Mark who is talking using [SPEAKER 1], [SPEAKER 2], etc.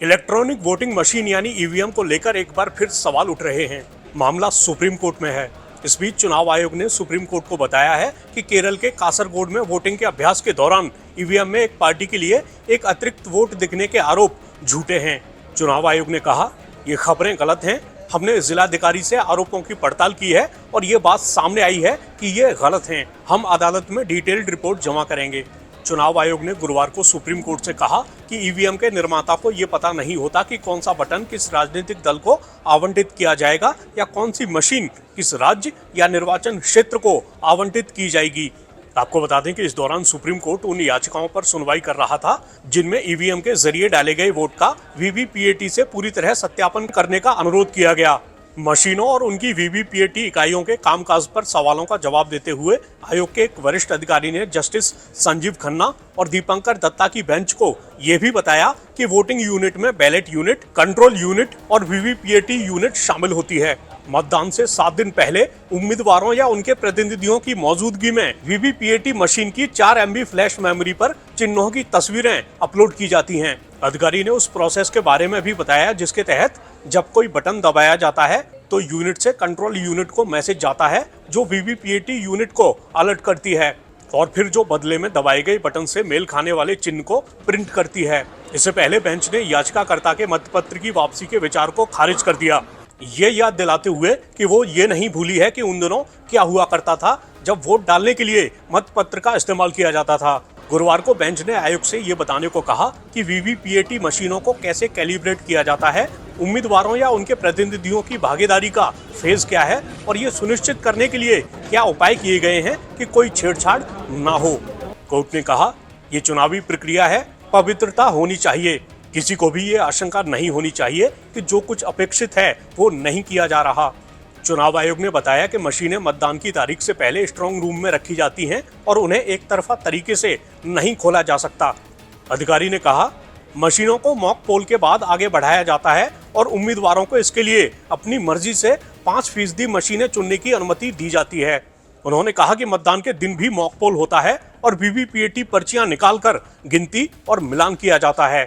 [SPEAKER 1] Electronic voting machine यानी EVM को लेकर एक बार फिर सवाल उठ रहे हैं। मामला सुप्रीम कोर्ट में है। इस बीच चुनाव आयोग ने सुप्रीम कोर्ट को बताया है कि केरल के कासरगोड में वोटिंग के अभ्यास के दौरान ईवीएम में एक पार्टी के लिए एक अतिरिक्त वोट दिखने के आरोप झूठे हैं। चुनाव आयोग ने कहा, ये खबरें गलत हैं। हमने जिलाधिकारी से आरोपों की पड़ताल की है और ये बात सामने आई है कि ये गलत हैं। हम अदालत में डिटेल्ड रिपोर्ट जमा करेंगे। चुनाव आयोग ने गुरुवार को सुप्रीम कोर्ट से कहा कि ईवीएम के निर्माता को ये पता नहीं होता कि कौन सा बटन किस राजनीतिक दल को आवंटित किया जाएगा या कौन सी मशीन किस राज्य या निर्वाचन क्षेत्र को आवंटित की जाएगी। आपको बता दें कि इस दौरान सुप्रीम कोर्ट उन याचिकाओं पर सुनवाई कर रहा था जिनमें ईवीएम के जरिए डाले गए वोट का वीवीपीएटी से पूरी तरह सत्यापन करने का अनुरोध किया गया। मशीनों और उनकी वीवीपीएटी इकाइयों के कामकाज पर सवालों का जवाब देते हुए आयोग के एक वरिष्ठ अधिकारी ने जस्टिस संजीव खन्ना और दीपंकर दत्ता की बेंच को यह भी बताया कि वोटिंग यूनिट में बैलेट यूनिट, कंट्रोल यूनिट और वीवीपीएटी यूनिट शामिल होती है। मतदान से 7 दिन पहले उम्मीदवारों या उनके प्रतिनिधियों की मौजूदगी में वीवीपीएटी मशीन की 4 MB फ्लैश मेमोरी पर चिन्हों की तस्वीरें अपलोड की जाती हैं। अधिकारी ने उस प्रोसेस के बारे में भी बताया जिसके तहत जब कोई बटन दबाया जाता है तो यूनिट से कंट्रोल यूनिट को मैसेज जाता है जो वीवीपीएटी यूनिट को अलर्ट करती है और फिर जो बदले में दबाए गए बटन से मेल खाने वाले चिन्ह को प्रिंट करती है। इससे पहले बेंच ने याचिकाकर्ता के मतपत्र की वापसी के विचार को खारिज कर दिया, ये याद दिलाते हुए कि वो ये नहीं भूली है कि उन दिनों क्या हुआ करता था जब वोट डालने के लिए मतपत्र का इस्तेमाल किया जाता था। गुरुवार को बेंच ने आयोग से ये बताने को कहा कि वीवीपीएटी मशीनों को कैसे कैलिब्रेट किया जाता है, उम्मीदवारों या उनके प्रतिनिधियों की भागीदारी का फेज क्या है और ये सुनिश्चित करने के लिए क्या उपाय किए गए हैं कि कोई छेड़छाड़ ना हो। कोर्ट ने कहा, ये चुनावी प्रक्रिया है, पवित्रता होनी चाहिए। किसी को भी ये आशंका नहीं होनी चाहिए कि जो कुछ अपेक्षित है वो नहीं किया जा रहा। चुनाव आयोग ने बताया कि मशीनें मतदान की तारीख से पहले स्ट्रांग रूम में रखी जाती हैं और उन्हें एक तरफा तरीके से नहीं खोला जा सकता। अधिकारी ने कहा, मशीनों को मॉक पोल के बाद आगे बढ़ाया जाता है और उम्मीदवारों को इसके लिए अपनी मर्जी से 5% मशीनें चुनने की अनुमति दी जाती है। उन्होंने कहा कि मतदान के दिन भी मॉक पोल होता है और वीवीपीएटी पर्चियां निकालकर गिनती और मिलान किया जाता है।